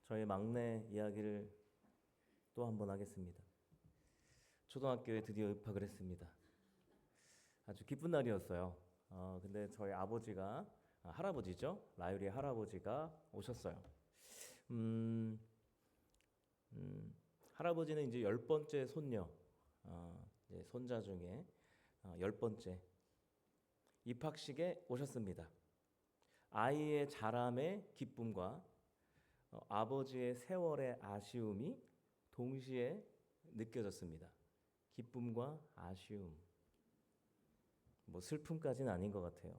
저희 막내 이야기를 또 한 번 하겠습니다. 초등학교에 드디어 입학을 했습니다. 아주 기쁜 날이었어요. 근데 저희 아버지가 할아버지죠. 라율이 할아버지가 오셨어요. 음, 할아버지는 이제 10번째 손녀, 이제 손자 중에 10번째 입학식에 오셨습니다. 아이의 자람의 기쁨과 아버지의 세월의 아쉬움이 동시에 느껴졌습니다. 기쁨과 아쉬움, 뭐 슬픔까지는 아닌 것 같아요.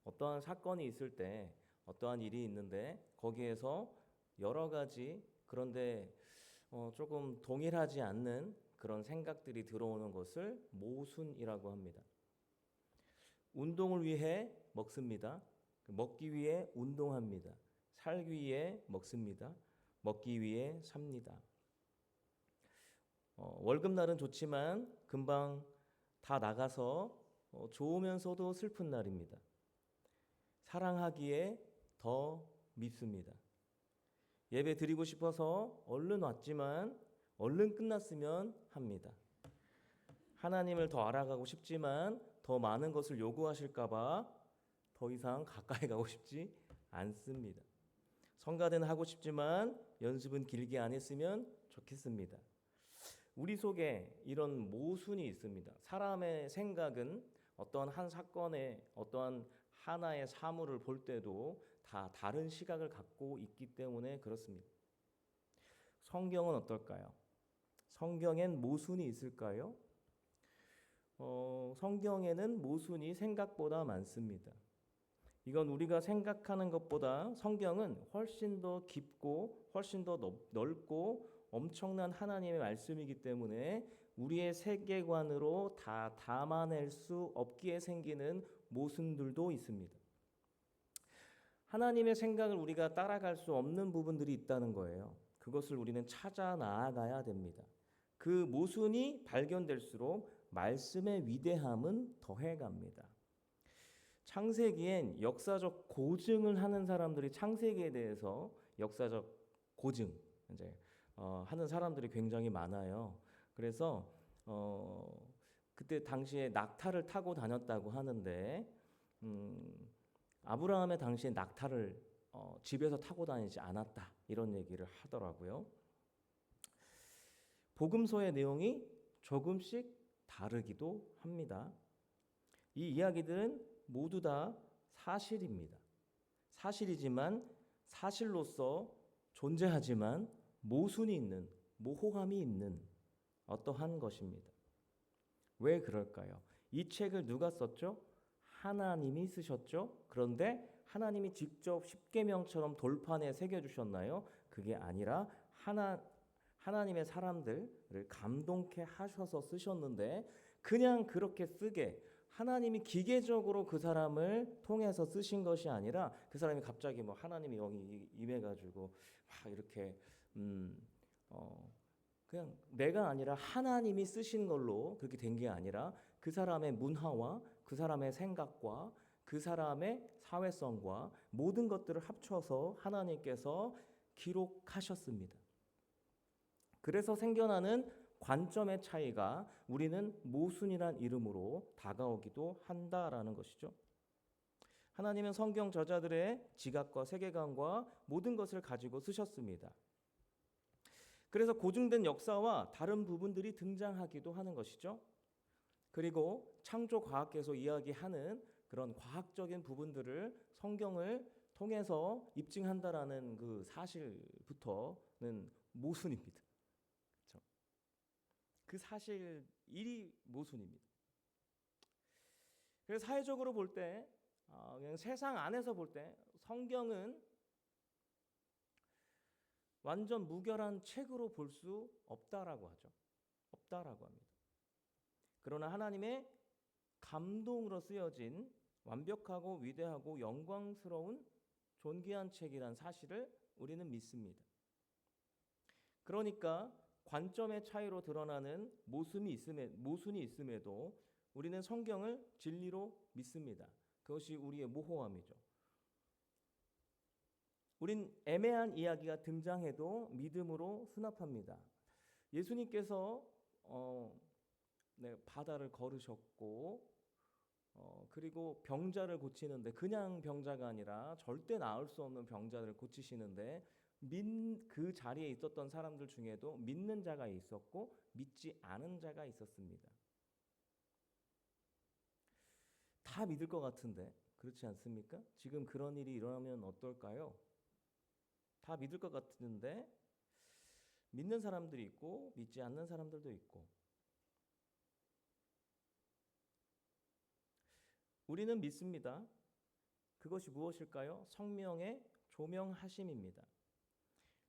어떠한 사건이 있을 때, 어떠한 일이 있는데 거기에서 여러 가지 그런데 조금 동일하지 않는 그런 생각들이 들어오는 것을 모순이라고 합니다. 운동을 위해 먹습니다. 먹기 위해 운동합니다. 살기 위해 먹습니다. 먹기 위해 삽니다. 월급날은 좋지만 금방 다 나가서 좋으면서도 슬픈 날입니다. 사랑하기에 더 밉습니다. 예배 드리고 싶어서 얼른 왔지만 얼른 끝났으면 합니다. 하나님을 더 알아가고 싶지만 더 많은 것을 요구하실까봐 더 이상 가까이 가고 싶지 않습니다. 성가대는 하고 싶지만 연습은 길게 안 했으면 좋겠습니다. 우리 속에 이런 모순이 있습니다. 사람의 생각은 어떠한 한 사건에 어떠한 하나의 사물을 볼 때도 다 다른 시각을 갖고 있기 때문에 그렇습니다. 성경은 어떨까요? 성경엔 모순이 있을까요? 성경에는 모순이 생각보다 많습니다. 이건 우리가 생각하는 것보다 성경은 훨씬 더 깊고 훨씬 더 넓고 엄청난 하나님의 말씀이기 때문에 우리의 세계관으로 다 담아낼 수 없기에 생기는 모순들도 있습니다. 하나님의 생각을 우리가 따라갈 수 없는 부분들이 있다는 거예요. 그것을 우리는 찾아 나아가야 됩니다. 그 모순이 발견될수록 말씀의 위대함은 더해갑니다. 창세기엔 역사적 고증을 하는 사람들이 창세기에 대해서 역사적 고증 이제 하는 사람들이 굉장히 많아요. 그래서 그때 당시에 낙타를 타고 다녔다고 하는데 아브라함의 당시에 낙타를 집에서 타고 다니지 않았다 이런 얘기를 하더라고요. 복음서의 내용이 조금씩 다르기도 합니다. 이 이야기들은 모두 다 사실입니다. 사실이지만 사실로서 존재하지만 모순이 있는, 모호함이 있는 어떠한 것입니다. 왜 그럴까요? 이 책을 누가 썼죠? 하나님이 쓰셨죠? 그런데 하나님이 직접 십계명처럼 돌판에 새겨주셨나요? 그게 아니라 하나님의 사람들을 감동케 하셔서 쓰셨는데 그냥 그렇게 쓰게 하나님이 기계적으로 그 사람을 통해서 쓰신 것이 아니라 그 사람이 갑자기 뭐 하나님의 영이 임해가지고 막 이렇게 그냥 내가 아니라 하나님이 쓰신 걸로 그렇게 된 게 아니라 그 사람의 문화와 그 사람의 생각과 그 사람의 사회성과 모든 것들을 합쳐서 하나님께서 기록하셨습니다. 그래서 생겨나는 관점의 차이가 우리는 모순이란 이름으로 다가오기도 한다라는 것이죠. 하나님은 성경 저자들의 지각과 세계관과 모든 것을 가지고 쓰셨습니다. 그래서 고증된 역사와 다른 부분들이 등장하기도 하는 것이죠. 그리고 창조 과학에서 이야기하는 그런 과학적인 부분들을 성경을 통해서 입증한다라는 그 사실부터는 모순입니다. 그렇죠? 그 사실 일이 모순입니다. 그래서 사회적으로 볼 때, 그냥 세상 안에서 볼 때 성경은 완전 무결한 책으로 볼 수 없다라고 하죠. 없다라고 합니다. 그러나 하나님의 감동으로 쓰여진 완벽하고 위대하고 영광스러운 존귀한 책이란 사실을 우리는 믿습니다. 그러니까 관점의 차이로 드러나는 모순이 있음에도 우리는 성경을 진리로 믿습니다. 그것이 우리의 모호함이죠. 우린 애매한 이야기가 등장해도 믿음으로 수납합니다. 예수님께서 바다를 걸으셨고 그리고 병자를 고치는데 그냥 병자가 아니라 절대 나을 수 없는 병자를 고치시는데 그 자리에 있었던 사람들 중에도 믿는 자가 있었고 믿지 않은 자가 있었습니다. 다 믿을 것 같은데 그렇지 않습니까? 지금 그런 일이 일어나면 어떨까요? 다 믿을 것 같은데 믿는 사람들이 있고 믿지 않는 사람들도 있고 우리는 믿습니다. 그것이 무엇일까요? 성령의 조명하심입니다.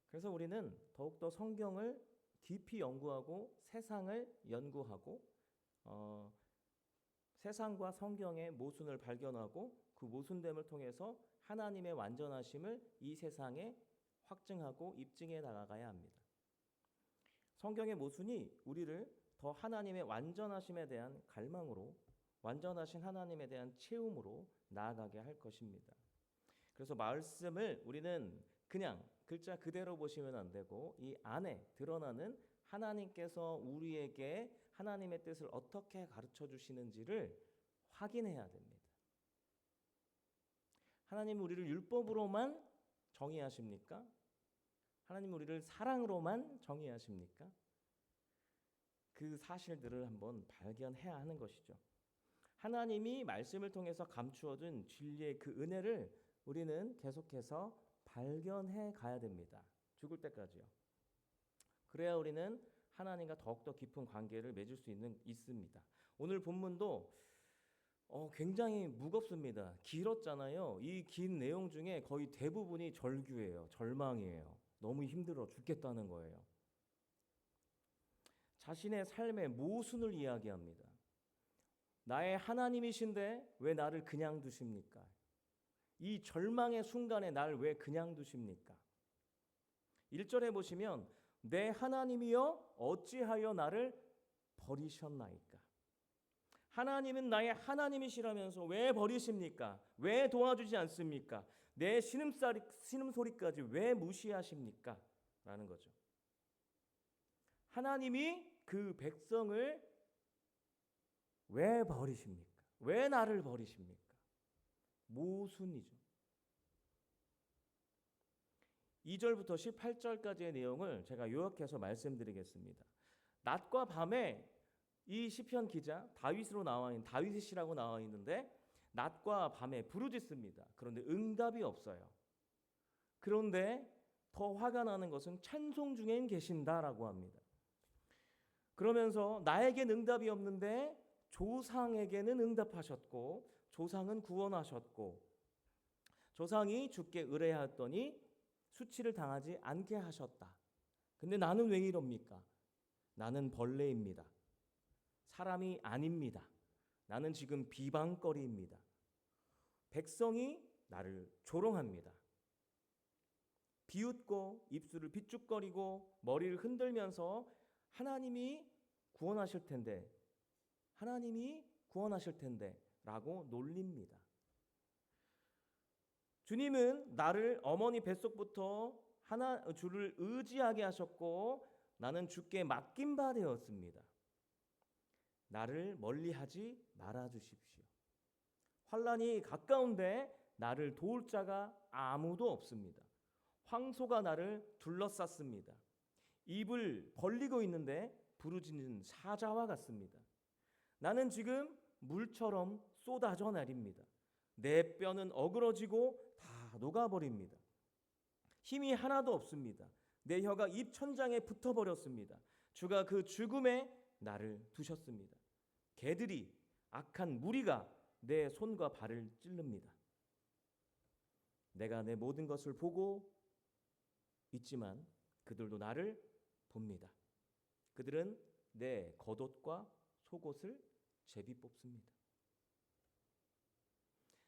그래서 우리는 더욱더 성경을 깊이 연구하고 세상을 연구하고 세상과 성경의 모순을 발견하고 그 모순됨을 통해서 하나님의 완전하심을 이 세상에 확증하고 입증해 나가야 합니다. 성경의 모순이 우리를 더 하나님의 완전하심에 대한 갈망으로 완전하신 하나님에 대한 체험으로 나아가게 할 것입니다. 그래서 말씀을 우리는 그냥 글자 그대로 보시면 안 되고 이 안에 드러나는 하나님께서 우리에게 하나님의 뜻을 어떻게 가르쳐 주시는지를 확인해야 됩니다. 하나님은 우리를 율법으로만 정의하십니까? 하나님은 우리를 사랑으로만 정의하십니까? 그 사실들을 한번 발견해야 하는 것이죠. 하나님이 말씀을 통해서 감추어준 진리의 그 은혜를 우리는 계속해서 발견해 가야 됩니다. 죽을 때까지요. 그래야 우리는 하나님과 더욱더 깊은 관계를 맺을 수 있습니다. 오늘 본문도 굉장히 무겁습니다. 길었잖아요. 이 긴 내용 중에 거의 대부분이 절규예요. 절망이에요. 너무 힘들어 죽겠다는 거예요. 자신의 삶의 모순을 이야기합니다. 나의 하나님이신데 왜 나를 그냥 두십니까? 이 절망의 순간에 나를 왜 그냥 두십니까? 1절에 보시면 내 하나님이여 어찌하여 나를 버리셨나이까? 하나님은 나의 하나님이시라면서 왜 버리십니까? 왜 도와주지 않습니까? 내 신음소리까지 왜 무시하십니까? 라는 거죠. 하나님이 그 백성을 왜 버리십니까? 왜 나를 버리십니까? 모순이죠. 2절부터 18절까지의 내용을 제가 요약해서 말씀드리겠습니다. 낮과 밤에 이 시편 기자 다윗이라고 나와 있는데 낮과 밤에 부르짖습니다. 그런데 응답이 없어요. 그런데 더 화가 나는 것은 찬송 중엔 계신다라고 합니다. 그러면서 나에겐 응답이 없는데 조상에게는 응답하셨고 조상은 구원하셨고 조상이 주께 의뢰하였더니 수치를 당하지 않게 하셨다. 근데 나는 왜 이럽니까? 나는 벌레입니다. 사람이 아닙니다. 나는 지금 비방거리입니다. 백성이 나를 조롱합니다. 비웃고 입술을 비죽거리고 머리를 흔들면서 하나님이 구원하실 텐데 라고 놀립니다. 주님은 나를 어머니 뱃속부터 주를 의지하게 하셨고 나는 주께 맡긴 바 되었습니다. 나를 멀리하지 말아 주십시오. 환난이 가까운데 나를 도울 자가 아무도 없습니다. 황소가 나를 둘러쌌습니다. 입을 벌리고 있는데 부르짖는 사자와 같습니다. 나는 지금 물처럼 쏟아져 내립니다. 내 뼈는 어그러지고 다 녹아버립니다. 힘이 하나도 없습니다. 내 혀가 입 천장에 붙어버렸습니다. 주가 그 죽음에 나를 두셨습니다. 개들이 악한 무리가 내 손과 발을 찌릅니다. 내가 내 모든 것을 보고 있지만 그들도 나를 봅니다. 그들은 내 겉옷과 속옷을 제비 뽑습니다.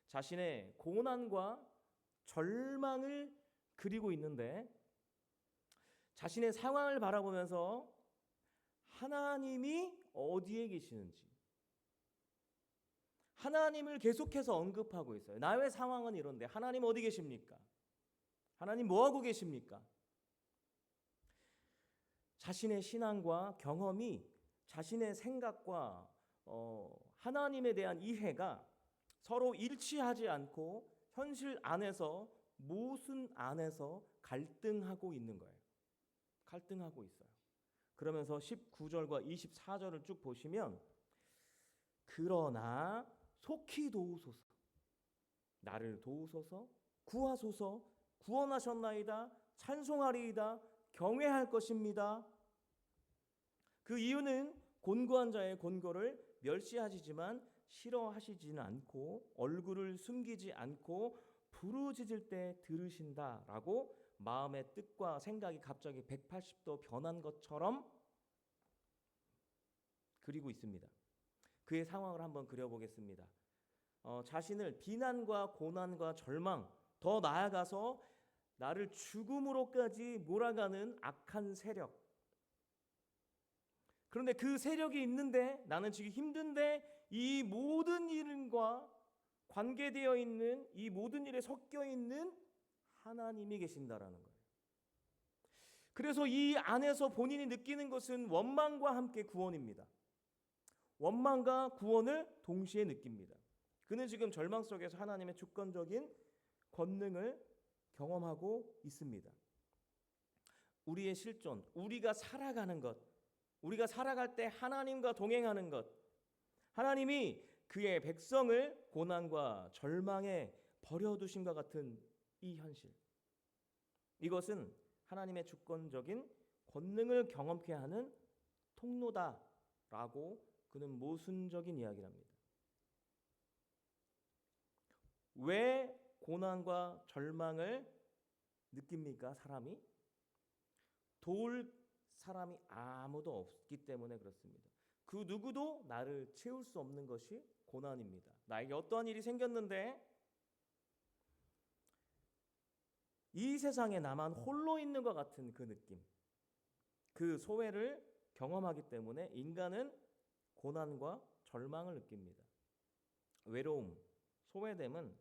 자신의 고난과 절망을 그리고 있는데 자신의 상황을 바라보면서 하나님이 어디에 계시는지 하나님을 계속해서 언급하고 있어요. 나의 상황은 이런데 하나님 어디 계십니까? 하나님 뭐 하고 계십니까? 자신의 신앙과 경험이 자신의 생각과 하나님에 대한 이해가 서로 일치하지 않고 현실 안에서 모순 안에서 갈등하고 있는 거예요. 갈등하고 있어요. 그러면서 19절과 24절을 쭉 보시면 그러나 속히 도우소서 나를 도우소서 구하소서 구원하셨나이다 찬송하리이다 경외할 것입니다. 그 이유는 곤고한 자의 곤고를 멸시하시지만 싫어하시지는 않고 얼굴을 숨기지 않고 부르짖을 때 들으신다라고 마음의 뜻과 생각이 갑자기 180도 변한 것처럼 그리고 있습니다. 그의 상황을 한번 그려보겠습니다. 자신을 비난과 고난과 절망 더 나아가서 나를 죽음으로까지 몰아가는 악한 세력. 그런데 그 세력이 있는데 나는 지금 힘든데 이 모든 일과 관계되어 있는 이 모든 일에 섞여 있는 하나님이 계신다라는 거예요. 그래서 이 안에서 본인이 느끼는 것은 원망과 함께 구원입니다. 원망과 구원을 동시에 느낍니다. 그는 지금 절망 속에서 하나님의 주권적인 권능을 경험하고 있습니다. 우리의 실존, 우리가 살아가는 것, 우리가 살아갈 때 하나님과 동행하는 것, 하나님이 그의 백성을 고난과 절망에 버려두심과 같은 이 현실, 이것은 하나님의 주권적인 권능을 경험케 하는 통로다라고 그는 모순적인 이야기를 합니다. 왜 고난과 절망을 느낍니까? 사람이 도울 사람이 아무도 없기 때문에 그렇습니다. 그 누구도 나를 채울 수 없는 것이 고난입니다. 나에게 어떠한 일이 생겼는데 이 세상에 나만 홀로 있는 것 같은 그 느낌, 그 소외를 경험하기 때문에 인간은 고난과 절망을 느낍니다. 외로움, 소외됨은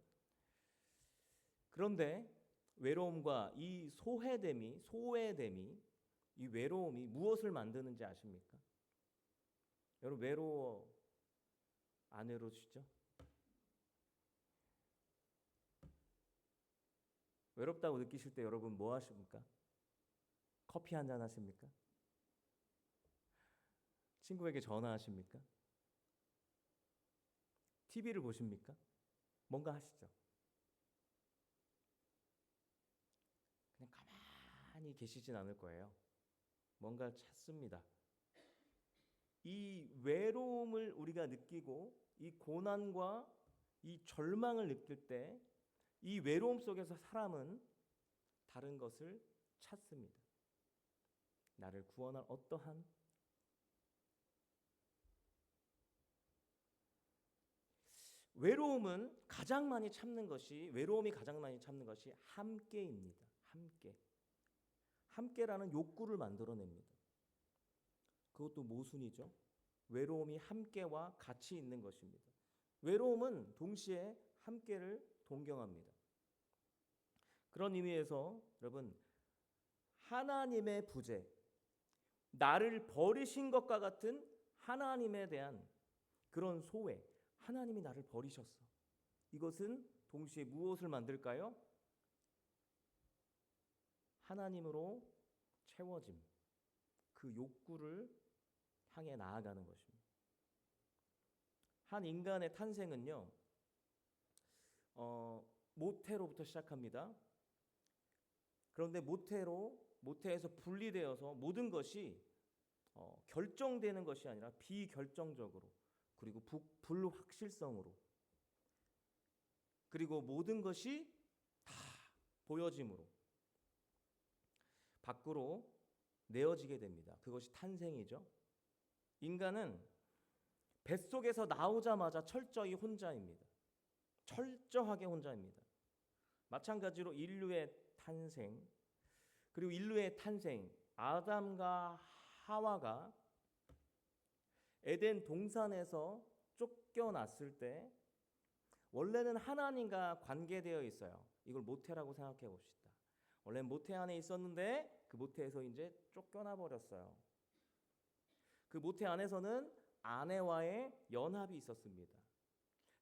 그런데 외로움과 이 소외됨이 이 외로움이 무엇을 만드는지 아십니까? 여러분 외로워 안 외로우시죠? 외롭다고 느끼실 때 여러분 뭐 하십니까? 커피 한잔 하십니까? 친구에게 전화하십니까? TV를 보십니까? 뭔가 하시죠? 그냥 가만히 계시진 않을 거예요. 뭔가 찾습니다. 이 외로움을 우리가 느끼고 이 고난과 이 절망을 느낄 때 이 외로움 속에서 사람은 다른 것을 찾습니다. 나를 구원할 어떠한 외로움이 가장 많이 참는 것이 함께입니다. 함께라는 욕구를 만들어냅니다. 그것도 모순이죠. 외로움이 함께와 같이 있는 것입니다. 외로움은 동시에 함께를 동경합니다. 그런 의미에서 여러분 하나님의 부재, 나를 버리신 것과 같은 하나님에 대한 그런 소외, 하나님이 나를 버리셨어. 이것은 동시에 무엇을 만들까요? 하나님으로 채워짐, 그 욕구를 향해 나아가는 것입니다. 한 인간의 탄생은요, 모태로부터 시작합니다. 그런데 모태에서 분리되어서 모든 것이 결정되는 것이 아니라 비결정적으로 그리고 불확실성으로 그리고 모든 것이 다 보여짐으로 밖으로 내어지게 됩니다. 그것이 탄생이죠. 인간은 뱃속에서 나오자마자 철저히 혼자입니다. 철저하게 혼자입니다. 마찬가지로 인류의 탄생, 그리고 인류의 탄생, 아담과 하와가 에덴 동산에서 쫓겨났을 때 원래는 하나님과 관계되어 있어요. 이걸 모태라고 생각해 봅시다. 원래 모태 안에 있었는데 그 모태에서 이제 쫓겨나 버렸어요. 그 모태 안에서는 아내와의 연합이 있었습니다.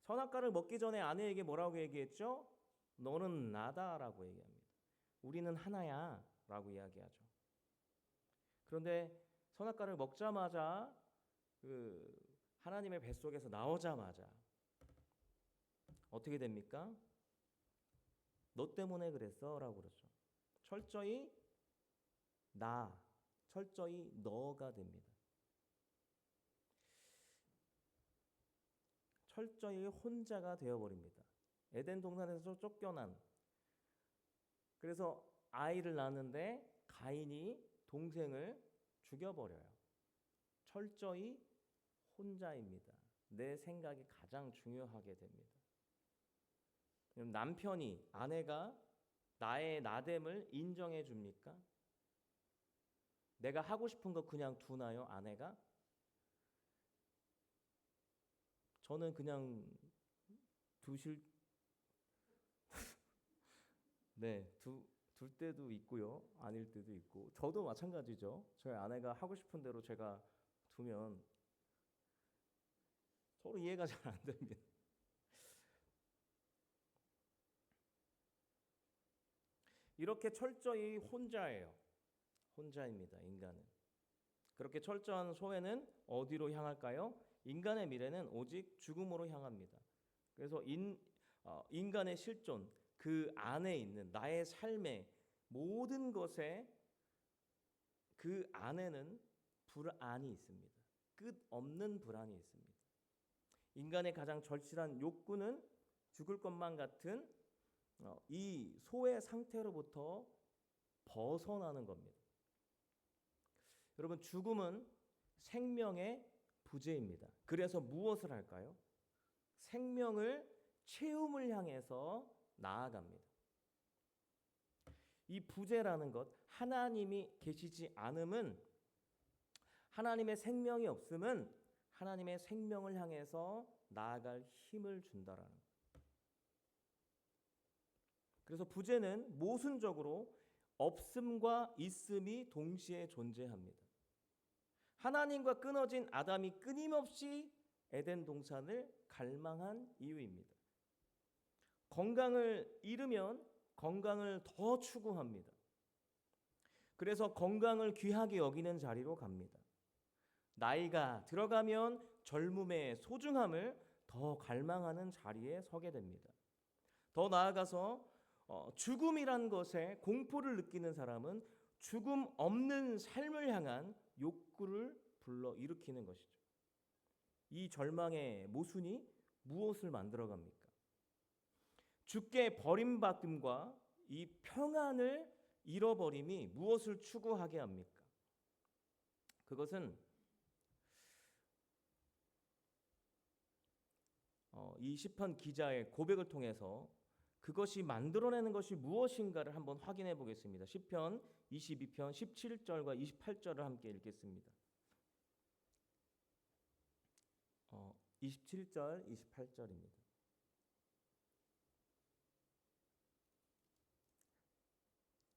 선악과를 먹기 전에 아내에게 뭐라고 얘기했죠? 너는 나다라고 얘기합니다. 우리는 하나야 라고 이야기하죠. 그런데 선악과를 먹자마자 그 하나님의 뱃속에서 나오자마자 어떻게 됩니까? 너 때문에 그랬어 라고 그러죠. 철저히 철저히 너가 됩니다. 철저히 혼자가 되어버립니다. 에덴 동산에서 쫓겨난, 그래서 아이를 낳는데 가인이 동생을 죽여버려요. 철저히 혼자입니다. 내 생각이 가장 중요하게 됩니다. 남편이, 아내가 나의 나됨을 인정해 줍니까? 내가 하고 싶은 거 그냥 두나요, 아내가? 저는 그냥 두실 네, 둘 때도 있고요. 아닐 때도 있고. 저도 마찬가지죠. 저희 아내가 하고 싶은 대로 제가 두면 서로 이해가 잘 안 됩니다. 이렇게 철저히 혼자예요. 혼자입니다, 인간은. 그렇게 철저한 소외는 어디로 향할까요? 인간의 미래는 오직 죽음으로 향합니다. 그래서 인간의 실존, 그 안에 있는 나의 삶의 모든 것에 그 안에는 불안이 있습니다. 끝없는 불안이 있습니다. 인간의 가장 절실한 욕구는 죽을 것만 같은 이 소외 상태로부터 벗어나는 겁니다. 여러분, 죽음은 생명의 부재입니다. 그래서 무엇을 할까요? 생명을 채움을 향해서 나아갑니다. 이 부재라는 것, 하나님이 계시지 않음은, 하나님의 생명이 없음은 하나님의 생명을 향해서 나아갈 힘을 준다라는 것. 그래서 부재는 모순적으로 없음과 있음이 동시에 존재합니다. 하나님과 끊어진 아담이 끊임없이 에덴 동산을 갈망한 이유입니다. 건강을 잃으면 건강을 더 추구합니다. 그래서 건강을 귀하게 여기는 자리로 갑니다. 나이가 들어가면 젊음의 소중함을 더 갈망하는 자리에 서게 됩니다. 더 나아가서 죽음이란 것에 공포를 느끼는 사람은 죽음 없는 삶을 향한 욕구를 불러일으키는 것이죠. 이 절망의 모순이 무엇을 만들어갑니까? 주께 버림받음과 이 평안을 잃어버림이 무엇을 추구하게 합니까? 그것은 이 시편 기자의 고백을 통해서 그것이 만들어내는 것이 무엇인가를 한번 확인해 보겠습니다. 시편 22편 17절과 28절을 함께 읽겠습니다. 27절, 28절입니다.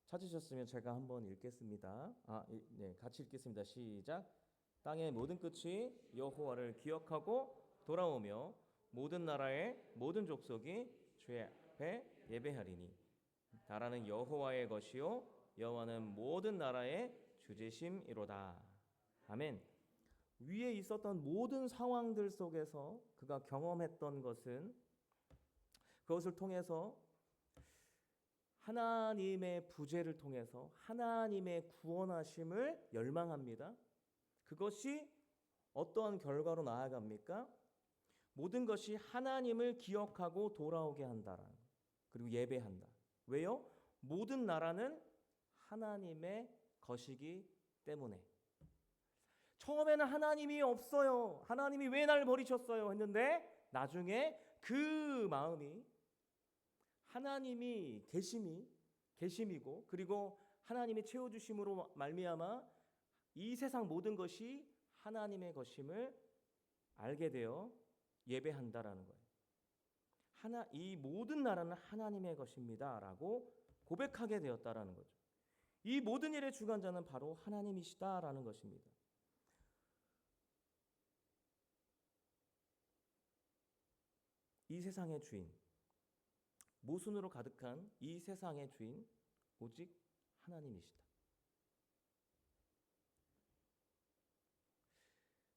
찾으셨으면 제가 한번 읽겠습니다. 네, 같이 읽겠습니다. 시작. 땅의 모든 끝이 여호와를 기억하고 돌아오며 모든 나라의 모든 족속이 주의 앞에 예배하리니 나라는 여호와의 것이요 여호와는 모든 나라의 주제심이로다. 아멘. 위에 있었던 모든 상황들 속에서 그가 경험했던 것은, 그것을 통해서 하나님의 부재를 통해서 하나님의 구원하심을 열망합니다. 그것이 어떠한 결과로 나아갑니까? 모든 것이 하나님을 기억하고 돌아오게 한다라는, 그리고 예배한다. 왜요? 모든 나라는 하나님의 것이기 때문에. 처음에는 하나님이 없어요. 하나님이 왜 날 버리셨어요? 했는데 나중에 그 마음이 하나님이 계심이고, 그리고 하나님이 채워주심으로 말미암아 이 세상 모든 것이 하나님의 것임을 알게 되어 예배한다라는 거예요. 이 모든 나라는 하나님의 것입니다라고 고백하게 되었다라는 거죠. 이 모든 일의 주관자는 바로 하나님이시다라는 것입니다. 이 세상의 주인, 모순으로 가득한 이 세상의 주인 오직 하나님이시다.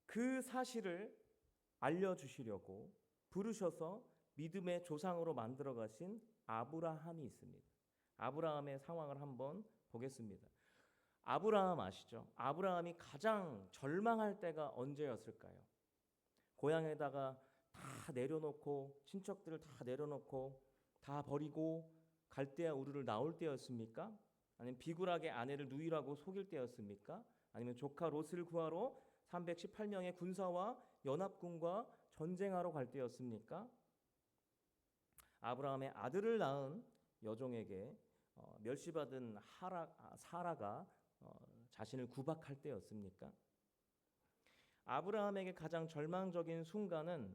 그 사실을 알려주시려고 부르셔서 믿음의 조상으로 만들어 가신 아브라함이 있습니다. 아브라함의 상황을 한번 보겠습니다. 아브라함 아시죠? 아브라함이 가장 절망할 때가 언제였을까요? 고향에다가 다 내려놓고 친척들을 다 내려놓고 다 버리고 갈대아 우르를 나올 때였습니까? 아니면 비굴하게 아내를 누이라고 속일 때였습니까? 아니면 조카 롯을 구하러 318명의 군사와 연합군과 전쟁하러 갈 때였습니까? 아브라함의 아들을 낳은 여종에게 멸시받은 사라가 자신을 구박할 때였습니까? 아브라함에게 가장 절망적인 순간은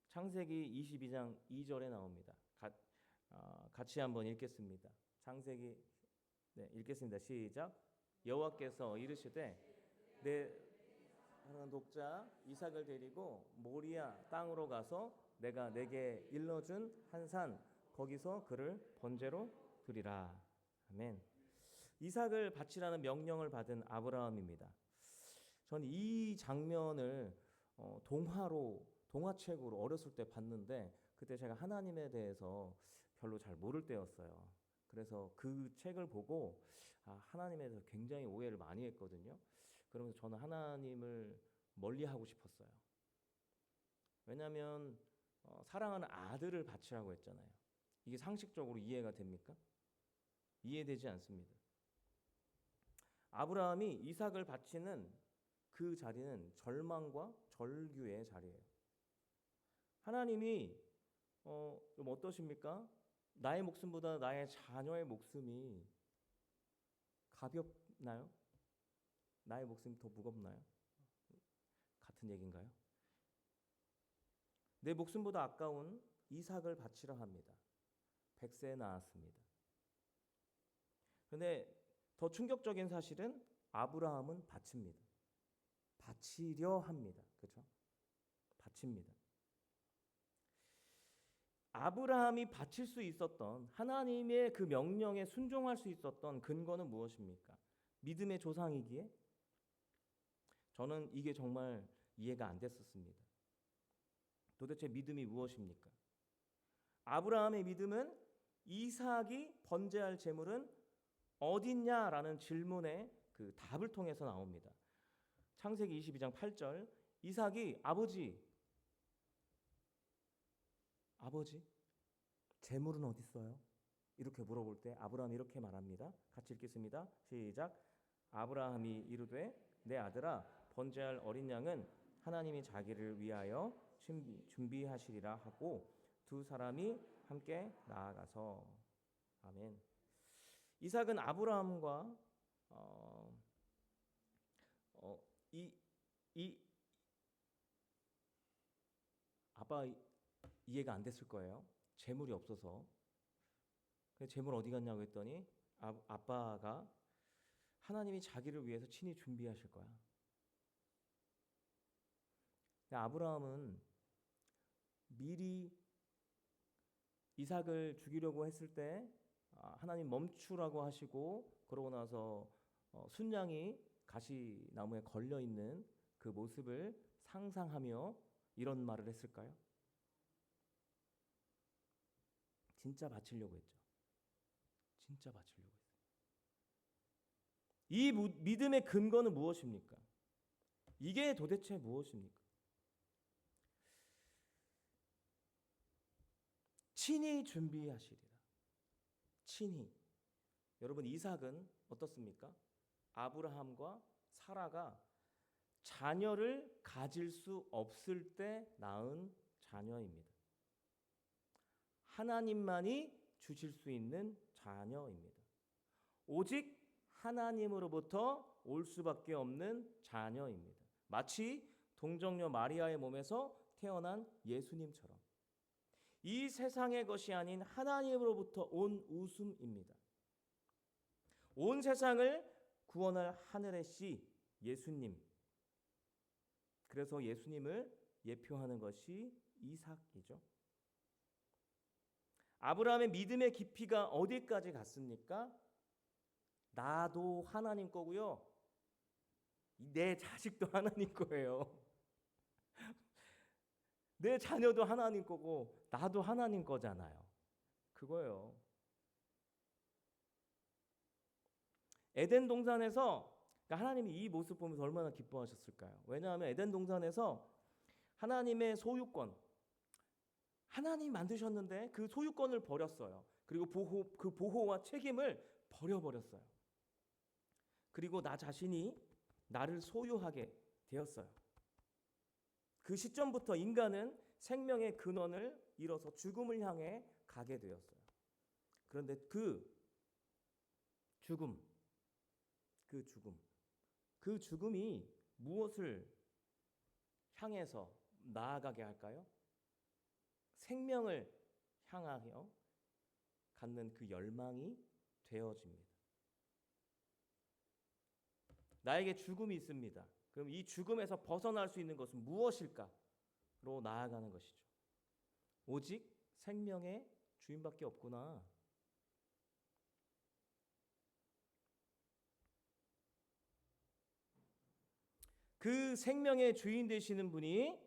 창세기 22장 2절에 나옵니다. 같이 한번 읽겠습니다. 창세기 읽겠습니다. 시작. 여호와께서 이르시되 내 사랑하는 독자 이삭을 데리고 모리아 땅으로 가서 내가 내게 일러준 한 산 거기서 그를 번제로 드리라. 아멘. 이삭을 바치라는 명령을 받은 아브라함입니다. 전 이 장면을 동화책으로 어렸을 때 봤는데 그때 제가 하나님에 대해서 별로 잘 모를 때였어요. 그래서 그 책을 보고 하나님에 대해서 굉장히 오해를 많이 했거든요. 그러면서 저는 하나님을 멀리하고 싶었어요. 왜냐하면 사랑하는 아들을 바치라고 했잖아요. 이게 상식적으로 이해가 됩니까? 이해되지 않습니다. 아브라함이 이삭을 바치는 그 자리는 절망과 절규의 자리예요. 하나님이 좀 어떠십니까? 나의 목숨보다 나의 자녀의 목숨이 가볍나요? 나의 목숨이 더 무겁나요? 같은 얘기인가요? 내 목숨보다 아까운 이삭을 바치라 합니다. 100세에 낳았습니다. 그런데 더 충격적인 사실은 아브라함은 바칩니다. 바치려 합니다. 그렇죠? 바칩니다. 아브라함이 바칠 수 있었던 하나님의 그 명령에 순종할 수 있었던 근거는 무엇입니까? 믿음의 조상이기에 저는 이게 정말 이해가 안 됐었습니다. 도대체 믿음이 무엇입니까? 아브라함의 믿음은 이삭이 번제할 제물은 어딨냐라는 질문의 그 답을 통해서 나옵니다. 창세기 22장 8절 이삭이 아버지 제물은 어디 있어요? 이렇게 물어볼 때 아브라함이 이렇게 말합니다. 같이 읽겠습니다. 시작. 아브라함이 이르되 내 아들아 번제할 어린 양은 하나님이 자기를 위하여 준비하시리라 하고 두 사람이 함께 나아가서 아멘. 이삭은 아브라함과 아빠 이해가 안 됐을 거예요. 재물이 없어서. 재물 어디 갔냐고 했더니 아빠가 하나님이 자기를 위해서 친히 준비하실 거야. 아브라함은 미리 이삭을 죽이려고 했을 때 하나님 멈추라고 하시고 그러고 나서 순양이 가시나무에 걸려 있는 그 모습을 상상하며 이런 말을 했을까요? 진짜 바치려고 했죠. 진짜 바치려고 했어요. 이 믿음의 근거는 무엇입니까? 이게 도대체 무엇입니까? 친히 준비하시리라. 친히. 여러분 이삭은 어떻습니까? 아브라함과 사라가 자녀를 가질 수 없을 때 낳은 자녀입니다. 하나님만이 주실 수 있는 자녀입니다. 오직 하나님으로부터 올 수밖에 없는 자녀입니다. 마치 동정녀 마리아의 몸에서 태어난 예수님처럼. 이 세상의 것이 아닌 하나님으로부터 온 웃음입니다. 온 세상을 구원할 하늘의 씨 예수님. 그래서 예수님을 예표하는 것이 이삭이죠. 아브라함의 믿음의 깊이가 어디까지 갔습니까? 나도 하나님 거고요. 내 자식도 하나님 거예요. 내 자녀도 하나님 거고 나도 하나님 거잖아요. 그거예요. 에덴 동산에서 하나님이 이 모습 보면서 얼마나 기뻐하셨을까요? 왜냐하면 에덴 동산에서 하나님의 소유권, 하나님이 만드셨는데 그 소유권을 버렸어요. 그리고 그 보호와 책임을 버려버렸어요. 그리고 나 자신이 나를 소유하게 되었어요. 그 시점부터 인간은 생명의 근원을 잃어서 죽음을 향해 가게 되었어요. 그런데 그 죽음이 무엇을 향해서 나아가게 할까요? 생명을 향하여 갖는 그 열망이 되어집니다. 나에게 죽음이 있습니다. 그럼 이 죽음에서 벗어날 수 있는 것은 무엇일까로 나아가는 것이죠. 오직 생명의 주인밖에 없구나. 그 생명의 주인 되시는 분이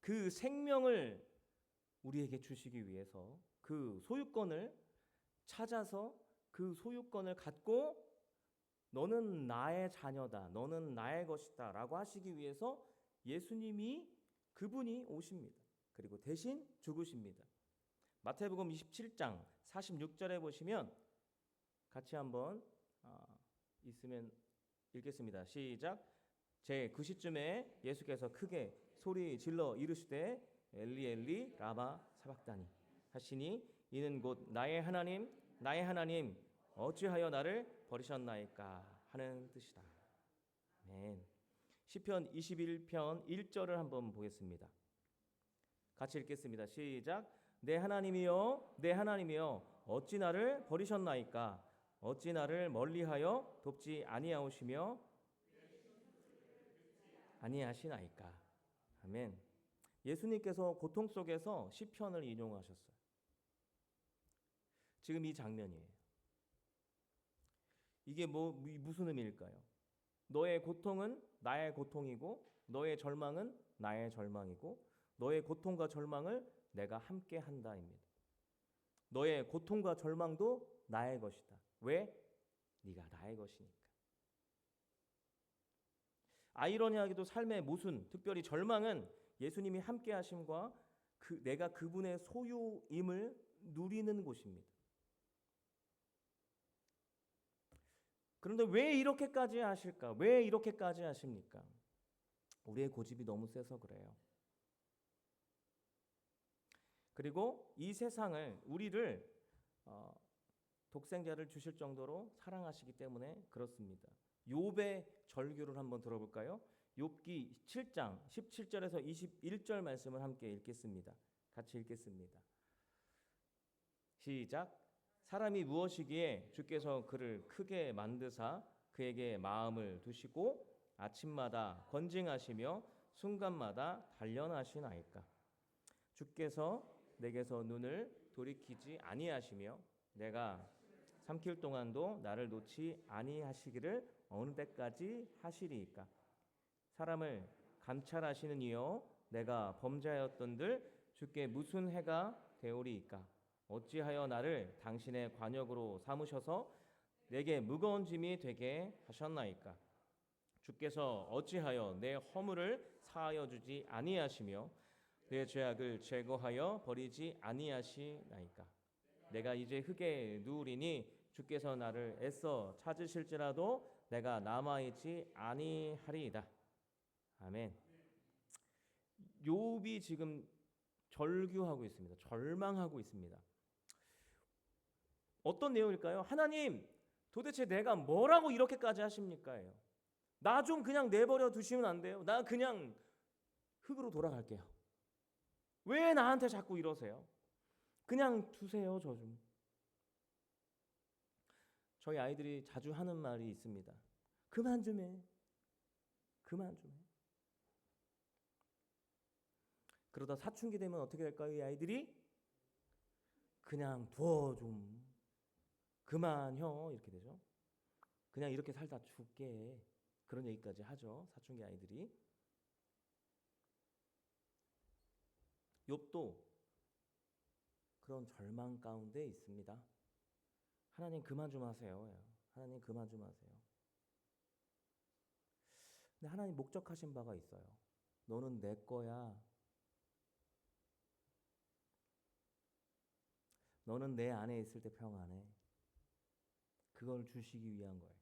그 생명을 우리에게 주시기 위해서 그 소유권을 찾아서 그 소유권을 갖고 너는 나의 자녀다. 너는 나의 것이다. 라고 하시기 위해서 예수님이 그분이 오십니다. 그리고 대신 죽으십니다. 마태복음 27장 46절에 보시면 같이 한번 있으면 읽겠습니다. 시작. 제 9시쯤에 예수께서 크게 소리 질러 이르시되 엘리 엘리 라마 사박다니 하시니 이는 곧 나의 하나님 나의 하나님 어찌하여 나를 버리셨나이까 하는 뜻이다. 아멘. 시편 21편 1절을 한번 보겠습니다. 같이 읽겠습니다. 시작. 내 하나님이여 내 하나님이여 어찌 나를 버리셨나이까 어찌 나를 멀리하여 돕지 아니하시며 아니하시나이까. 아멘. 예수님께서 고통 속에서 시편을 인용하셨어요. 지금 이 장면이에요. 이게 무슨 의미일까요? 너의 고통은 나의 고통이고 너의 절망은 나의 절망이고 너의 고통과 절망을 내가 함께 한다입니다. 너의 고통과 절망도 나의 것이다. 왜? 네가 나의 것이니까. 아이러니하게도 삶의 모순, 특별히 절망은 예수님이 함께 하심과 내가 그분의 소유임을 누리는 곳입니다. 그런데 왜 이렇게까지 하실까? 왜 이렇게까지 하십니까? 우리의 고집이 너무 세서 그래요. 그리고 이 세상을 우리를 독생자를 주실 정도로 사랑하시기 때문에 그렇습니다. 욥의 절규를 한번 들어볼까요? 욥기 7장 17절에서 21절 말씀을 함께 읽겠습니다. 같이 읽겠습니다. 시작. 사람이 무엇이기에 주께서 그를 크게 만드사 그에게 마음을 두시고 아침마다 권징하시며 순간마다 단련하시나이까. 주께서 내게서 눈을 돌이키지 아니하시며 내가 삼킬 동안도 나를 놓지 아니하시기를 어느 때까지 하시리이까. 사람을 감찰하시는 이여 내가 범죄하였던들 주께 무슨 해가 되오리이까. 어찌하여 나를 당신의 관역으로 삼으셔서 내게 무거운 짐이 되게 하셨나이까. 주께서 어찌하여 내 허물을 사하여 주지 아니하시며 내 죄악을 제거하여 버리지 아니하시나이까. 내가 이제 흙에 누우리니 주께서 나를 애써 찾으실지라도 내가 남아있지 아니하리이다. 아멘. 욥이 지금 절규하고 있습니다. 절망하고 있습니다. 어떤 내용일까요? 하나님, 도대체 내가 뭐라고 이렇게까지 하십니까? 나 좀 그냥 내버려 두시면 안 돼요? 나 그냥 흙으로 돌아갈게요. 왜 나한테 자꾸 이러세요? 그냥 두세요, 저 좀. 저희 아이들이 자주 하는 말이 있습니다. 그만 좀 해. 그만 좀 해. 그러다 사춘기 되면 어떻게 될까요? 이 아이들이 그냥 둬 좀. 그만혀 이렇게 되죠. 그냥 이렇게 살다 죽게. 그런 얘기까지 하죠. 사춘기 아이들이. 욥도 그런 절망 가운데 있습니다. 하나님 그만 좀 하세요. 하나님 그만 좀 하세요. 근데 하나님 목적하신 바가 있어요. 너는 내 거야. 너는 내 안에 있을 때 평안해. 그걸 주시기 위한 거예요.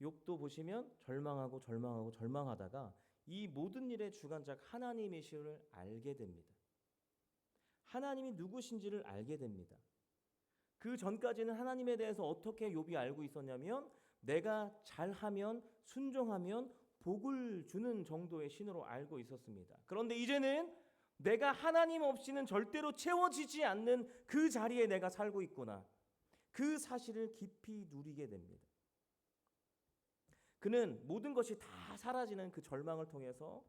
욥도 보시면 절망하다가 이 모든 일의 주관자 하나님이심을 알게 됩니다. 하나님이 누구신지를 알게 됩니다. 그 전까지는 하나님에 대해서 어떻게 욥이 알고 있었냐면 내가 잘하면 순종하면 복을 주는 정도의 신으로 알고 있었습니다. 그런데 이제는 내가 하나님 없이는 절대로 채워지지 않는 그 자리에 내가 살고 있구나. 그 사실을 깊이 누리게 됩니다. 그는 모든 것이 다 사라지는 그 절망을 통해서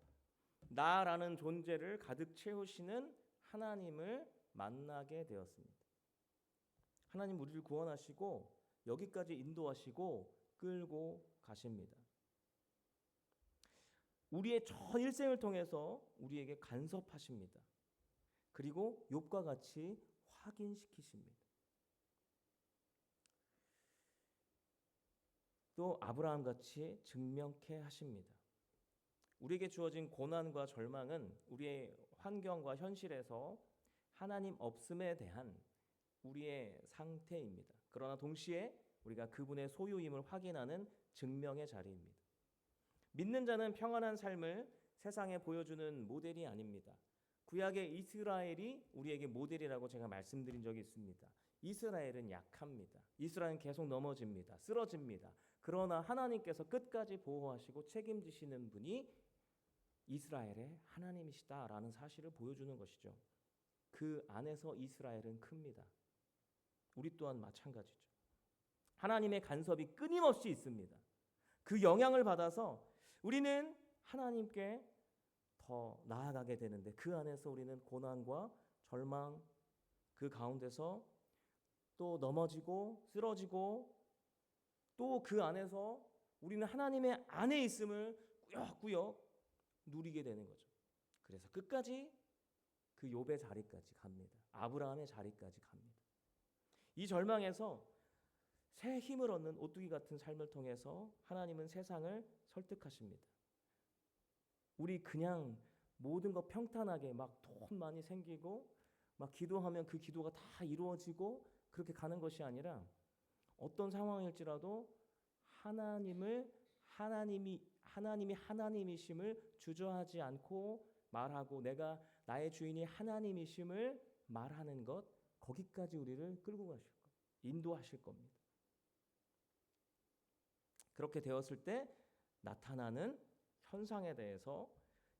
나라는 존재를 가득 채우시는 하나님을 만나게 되었습니다. 하나님 우리를 구원하시고 여기까지 인도하시고 끌고 가십니다. 우리의 전 일생을 통해서 우리에게 간섭하십니다. 그리고 욥과 같이 확인시키십니다. 또 아브라함 같이 증명케 하십니다. 우리에게 주어진 고난과 절망은 우리의 환경과 현실에서 하나님 없음에 대한 우리의 상태입니다. 그러나 동시에 우리가 그분의 소유임을 확인하는 증명의 자리입니다. 믿는 자는 평안한 삶을 세상에 보여주는 모델이 아닙니다. 구약의 이스라엘이 우리에게 모델이라고 제가 말씀드린 적이 있습니다. 이스라엘은 약합니다. 이스라엘은 계속 넘어집니다. 쓰러집니다. 그러나 하나님께서 끝까지 보호하시고 책임지시는 분이 이스라엘의 하나님이시다라는 사실을 보여주는 것이죠. 그 안에서 이스라엘은 큽니다. 우리 또한 마찬가지죠. 하나님의 간섭이 끊임없이 있습니다. 그 영향을 받아서 우리는 하나님께 더 나아가게 되는데 그 안에서 우리는 고난과 절망 그 가운데서 또 넘어지고 쓰러지고 또 그 안에서 우리는 하나님의 안에 있음을 꾸역꾸역 누리게 되는 거죠. 그래서 끝까지 그 욥의 자리까지 갑니다. 아브라함의 자리까지 갑니다. 이 절망에서 새 힘을 얻는 오뚜기 같은 삶을 통해서 하나님은 세상을 설득하십니다. 우리 그냥 모든 거 평탄하게 막 돈 많이 생기고 막 기도하면 그 기도가 다 이루어지고 그렇게 가는 것이 아니라 어떤 상황일지라도 하나님이 하나님이심을 주저하지 않고 말하고 내가 나의 주인이 하나님이심을 말하는 것 거기까지 우리를 끌고 가실 거예요. 인도하실 겁니다. 그렇게 되었을 때 나타나는 현상에 대해서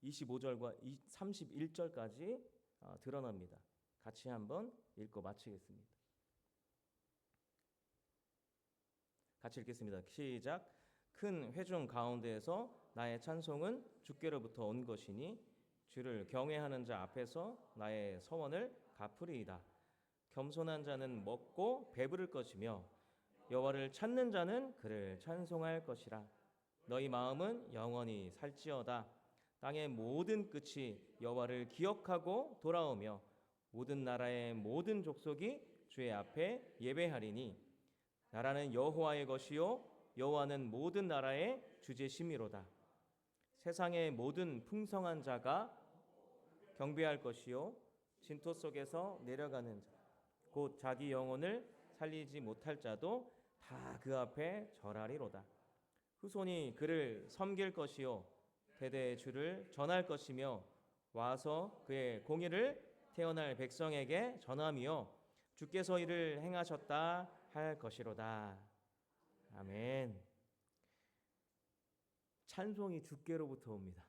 25절과 31절까지 드러납니다. 같이 한번 읽고 마치겠습니다. 같이 읽겠습니다. 시작. 큰 회중 가운데에서 나의 찬송은 주께로부터 온 것이니 주를 경외하는 자 앞에서 나의 서원을 갚으리이다. 겸손한 자는 먹고 배부를 것이며 여호와를 찾는 자는 그를 찬송할 것이라. 너희 마음은 영원히 살지어다. 땅의 모든 끝이 여호와를 기억하고 돌아오며 모든 나라의 모든 족속이 주의 앞에 예배하리니 나라는 여호와의 것이요 여호와는 모든 나라의 주제심이로다. 세상의 모든 풍성한 자가 경배할 것이요 진토 속에서 내려가는 자 곧 자기 영혼을 살리지 못할 자도 다 그 앞에 절하리로다. 후손이 그를 섬길 것이요 대대의 주를 전할 것이며 와서 그의 공의를 태어날 백성에게 전하며 주께서 이를 행하셨다 할 것이로다. 아멘. 찬송이 주께로부터 옵니다.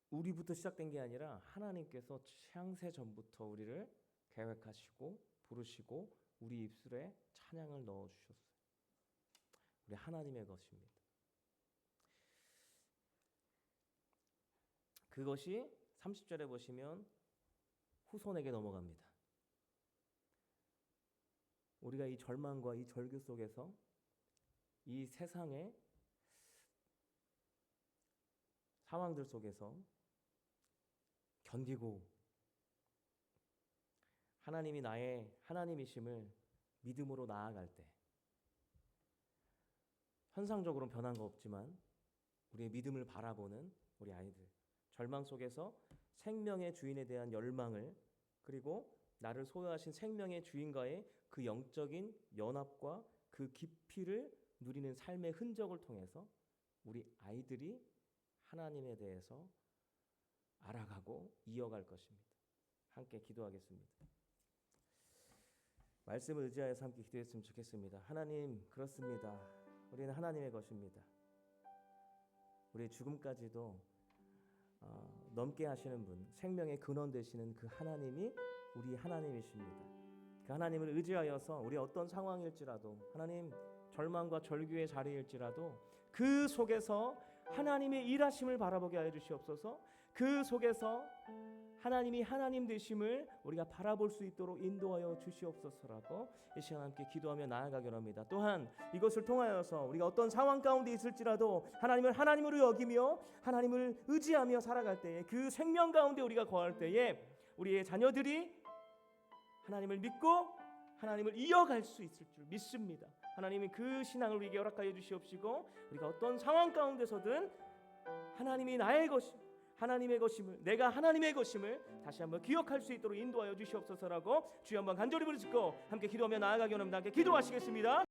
우리부터 시작된 게 아니라 하나님께서 창세 전부터 우리를 계획하시고 부르시고 우리 입술에 찬양을 넣어 주셨어요. 우리 하나님의 것입니다. 그것이 30절에 보시면 후손에게 넘어갑니다. 우리가 이 절망과 이 절규 속에서 이 세상의 상황들 속에서 견디고 하나님이 나의 하나님이심을 믿음으로 나아갈 때 현상적으로는 변한 거 없지만 우리의 믿음을 바라보는 우리 아이들, 절망 속에서 생명의 주인에 대한 열망을, 그리고 나를 소유하신 생명의 주인과의 그 영적인 연합과 그 깊이를 누리는 삶의 흔적을 통해서 우리 아이들이 하나님에 대해서 알아가고 이어갈 것입니다. 함께 기도하겠습니다. 말씀을 의지하여서 함께 기도했으면 좋겠습니다. 하나님, 그렇습니다. 우리는 하나님의 것입니다. 우리의 죽음까지도 넘게 하시는 분, 생명의 근원 되시는 그 하나님이 우리 하나님이십니다. 그 하나님을 의지하여서 우리 어떤 상황일지라도, 하나님 절망과 절규의 자리일지라도 그 속에서 하나님의 일하심을 바라보게 하여 주시옵소서. 그 속에서 하나님이 하나님 되심을 우리가 바라볼 수 있도록 인도하여 주시옵소서라고 이 시간 함께 기도하며 나아가기를 합니다. 또한 이것을 통하여서 우리가 어떤 상황 가운데 있을지라도 하나님을 하나님으로 여기며 하나님을 의지하며 살아갈 때에, 그 생명 가운데 우리가 거할 때에 우리의 자녀들이 하나님을 믿고 하나님을 이어갈 수 있을 줄 믿습니다. 하나님이 그 신앙을 우리에게 허락하여 주시옵시고, 우리가 어떤 상황 가운데서든 하나님이 나의 것이 하나님의 것임을, 내가 하나님의 것임을 다시 한번 기억할 수 있도록 인도하여 주시옵소서라고 주여 한번 간절히 부르짖고 함께 기도하며 나아가기 원합니다. 함께 기도하시겠습니다.